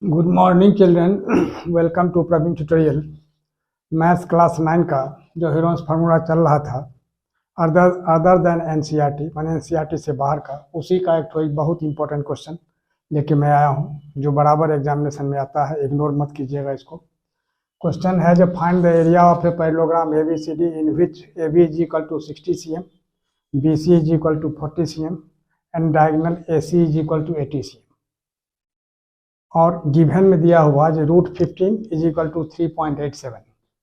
Good morning children, welcome to Praveen tutorial. Maths class 9 का जो Heron's formula चल रहा था अदर देन एनसीईआरटी माने एनसीईआरटी से बाहर का, उसी का एक बहुत इंपॉर्टेंट क्वेश्चन लेके मैं आया हूँ जो बराबर एग्जामिनेशन में आता है। इग्नोर मत कीजिएगा इसको। क्वेश्चन है जो find the area of a parallelogram ABCD in which AB is equal to 60 cm, BC is equal to 40 cm and diagonal AC is equal to 80 cm। और गिवन में दिया हुआ जो √15 इज इक्वल टू 3.87।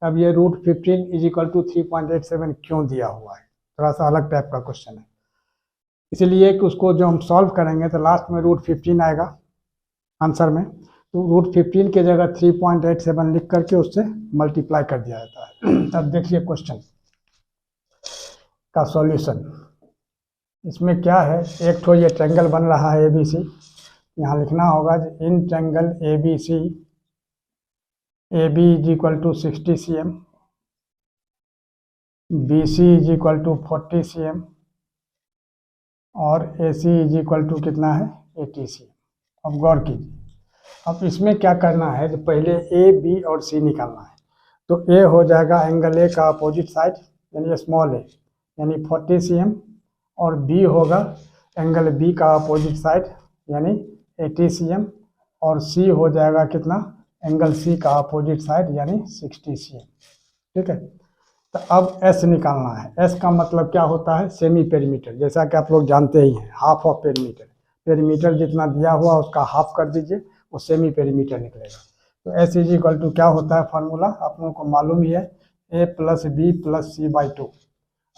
अब ये √15 is equal to 3.87 क्यों दिया हुआ है? थोड़ा सा अलग टाइप का क्वेश्चन है, इसलिए कि उसको जो हम सॉल्व करेंगे तो लास्ट में √15 आएगा आंसर में। तो √15 के जगह 3.87 लिख करके उससे मल्टीप्लाई कर दिया जाता है। तब देखिए क्वेश्चन का सॉल्यूशन। इसमें क्या है, एक तो ये ट्रायंगल बन रहा है ABC। यहाँ लिखना होगा in triangle ABC AB is equal to 60 cm, BC is equal to 40 cm और AC इज इक्वल टू कितना है 80 cm। अब गौर कीजिए, अब इसमें क्या करना है, जो पहले A B और C निकालना है। तो A हो जाएगा एंगल A का अपोजिट साइड यानी स्मॉल a यानी 40 cm, और B होगा एंगल B का अपोजिट साइड यानी 80 cm, और C हो जाएगा कितना, एंगल C का अपोजिट साइड यानी 60 cm। ठीक है, तो अब S निकालना है। S का मतलब क्या होता है, सेमी पेरीमीटर, जैसा कि आप लोग जानते ही हैं, हाफ ऑफ पेरीमीटर। पेरीमीटर जितना दिया हुआ उसका हाफ कर दीजिए, वो सेमी पेरीमीटर निकलेगा। तो S इज इक्वल टू क्या होता है, फार्मूला आप लोगों को मालूम ही है, A + B + C/2।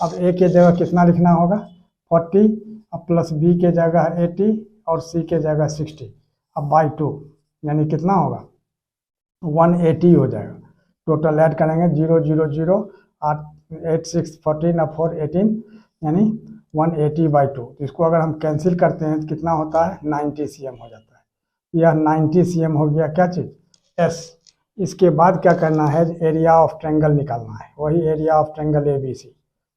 अब A के जगह कितना लिखना होगा 40, अब प्लस B के जगह 80 और C के जगह 60, अब बाई 2 यानी कितना होगा 180 हो जाएगा। टोटल ऐड करेंगे 0 0 0 8 8 6 14 और 4 18 यानी 180/2। तो इसको अगर हम कैंसिल करते हैं तो कितना होता है 90 cm हो जाता है। यह 90 cm हो गया क्या चीज़, S। इसके बाद क्या करना है, एरिया ऑफ ट्रायंगल निकालना है। वही area of triangle ABC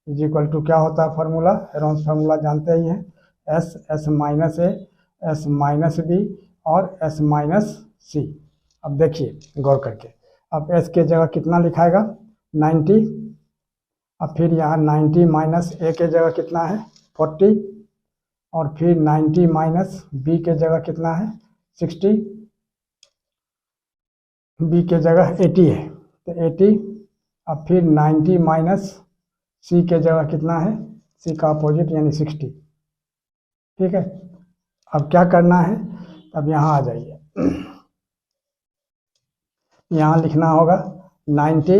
is equal to क्या होता है, फार्मूला हेरोन्स फार्मूला जानते ही हैं, S minus A S minus B और S माइनस C। अब देखिए गौर करके, अब S के जगह कितना लिखाएगा 90, अब फिर यहाँ 90 माइनस A के जगह कितना है 40, और फिर 90 माइनस B के जगह कितना है 60, B के जगह 80 है तो 80, अब फिर 90 माइनस C के जगह कितना है, C का अपोजिट यानी 60। ठीक है, अब क्या करना है, अब यहाँ आ जाइए, यहाँ लिखना होगा 90,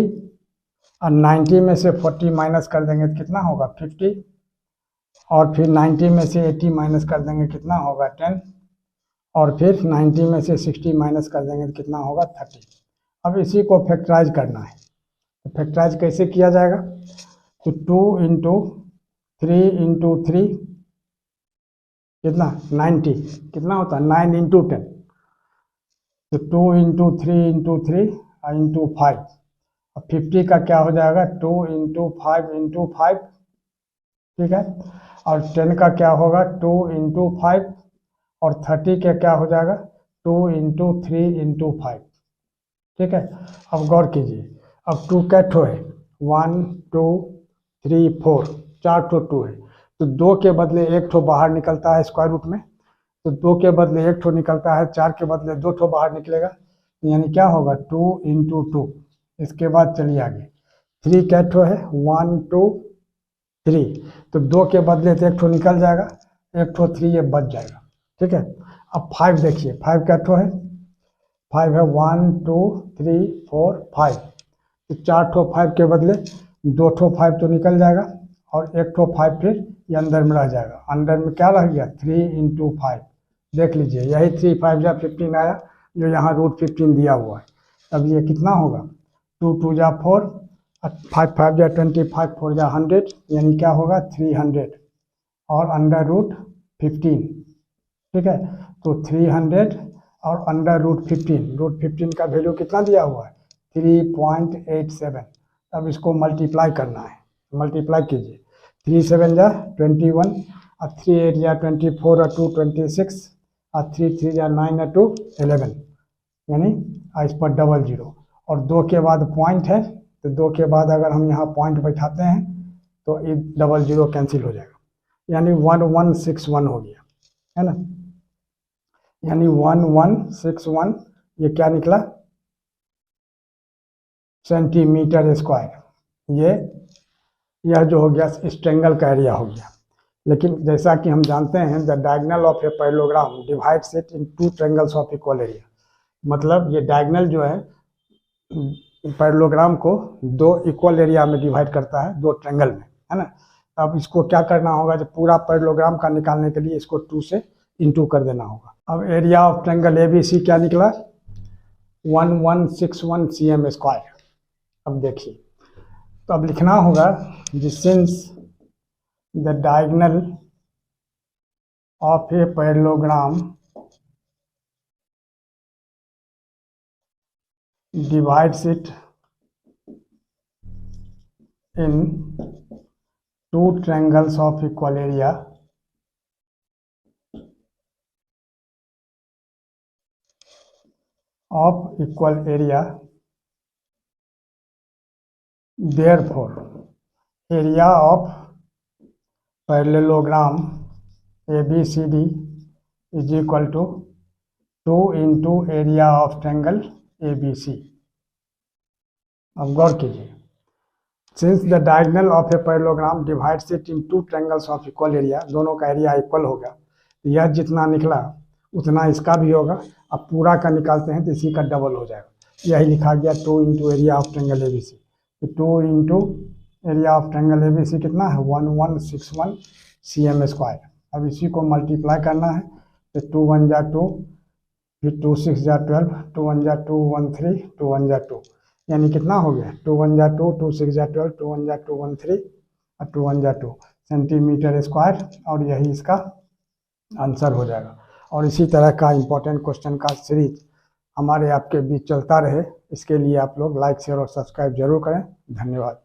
और 90 में से 40 माइनस कर देंगे तो कितना होगा 50, और फिर 90 में से 80 माइनस कर देंगे कितना होगा 10, और फिर 90 में से 60 माइनस कर देंगे तो कितना होगा 30। अब इसी को फैक्टराइज करना है। तो फैक्टराइज कैसे किया जाएगा, तो 2 × 3 × 3 कितना 90, कितना होता है 9 × 10, तो 2 × 3 × 3 × 5। अब 50 का क्या हो जाएगा 2 × 5 × 5। ठीक है, और 10 का क्या होगा 2 × 5, और 30 का क्या हो जाएगा 2 × 3 × 5। ठीक है, अब गौर कीजिए, अब 2 क्या ठो है 1 2 3 4, 4 ठो 2 है, तो 2 के बदले 1 ठो बाहर निकलता है स्क्वायर रूट में, तो 2 के बदले 1 ठो निकलता है, 4 के बदले 2 ठो बाहर निकलेगा, यानी क्या होगा 2 × 2। इसके बाद चलिए आगे, 3 क्या ठो है 1 2 3, तो 2 के बदले तो 1 ठो निकल जाएगा, 1 ठो 3 ये बच जाएगा। ठीक है, अब 5 देखिए, 5 क्या ठो है 5 है 1 2 3 4 5, तो 4 ठो 5 के बदले 2 ठो 5 तो निकल जाएगा, और 1 ठो 5 फिर ये अंदर में रह जाएगा। अंदर में क्या रह गया 3 × 5, देख लीजिए यही 3 5 जा 15 आया, जो यहाँ √15 दिया हुआ है। अब ये कितना होगा 2 2 जा 4, 5 5 जा 25, 4 जा 100, यानी क्या होगा 300 और √15। ठीक है, तो 300 और √15 का वैल्यू कितना दिया हुआ है 3.87। अब इसको मल्टीप्लाई करना है, मल्टीप्लाई कीजिए, 3 7 जा 21, और 3 8 जा 24, और 2 26, और 3 3 जा 9 और 2 11। यानी इस पर डबल जीरो, और 2 के बाद पॉइंट है तो 2 के बाद अगर हम यहाँ पॉइंट बैठाते हैं तो ये डबल जीरो कैंसिल हो जाएगा, यानी 1161 हो गया, है ना। यानी 1161 ये क्या निकला, सेंटीमीटर स्क्वायर। यह जो हो गया इस ट्रायंगल का एरिया हो गया। लेकिन जैसा कि हम जानते हैं the diagonal of a parallelogram divides it in two triangles of equal area, मतलब ये डायगोनल जो है पैरेललोग्राम को 2 इक्वल एरिया में डिवाइड करता है, 2 ट्रायंगल में, है ना। अब इसको क्या करना होगा, जब पूरा पैरेललोग्राम का निकालने के लिए इसको 2 से इंटू कर देना होगा। अब एरिया ऑफ ट्रायंगल ABC क्या निकला, 1161 cm स्क्वायर। अब देखिए, तो अब लिखना होगा since the diagonal of a parallelogram divides it in 2 triangles of equal area, therefore area of parallelogram ABCD is equal to 2 into area of triangle ABC। अब गौर कीजिए, since the diagonal of a parallelogram divides it in 2 triangles of equal area, दोनों का area equal होगा, तो यह जितना निकला उतना इसका भी होगा। अब पूरा का निकालते हैं तो इसी का डबल हो जाएगा, यही लिखा गया 2 into area of triangle ABC। तो 2 into area of triangle ABC कितना है, 1161 cm स्क्वायर। अब इसी को मल्टीप्लाई करना है, तो 2 1 जा 2, फिर 2 6 जा 12, 2 1 जा 2 1 3, 2 1 जा 2, यानी कितना हो गया, 2 1 जा 2, 2 6 जा 12, 2 1 जा 2 1 3 और 2 1 जा 2 सेंटीमीटर स्क्वायर, और यही इसका आंसर हो जाएगा। और इसी तरह का इम्पोर्टेंट क्वेश्चन का सीरीज हमारे आपके बीच चलता रहे, इसके लिए आप लोग लाइक शेयर और सब्सक्राइब जरूर करें। धन्यवाद।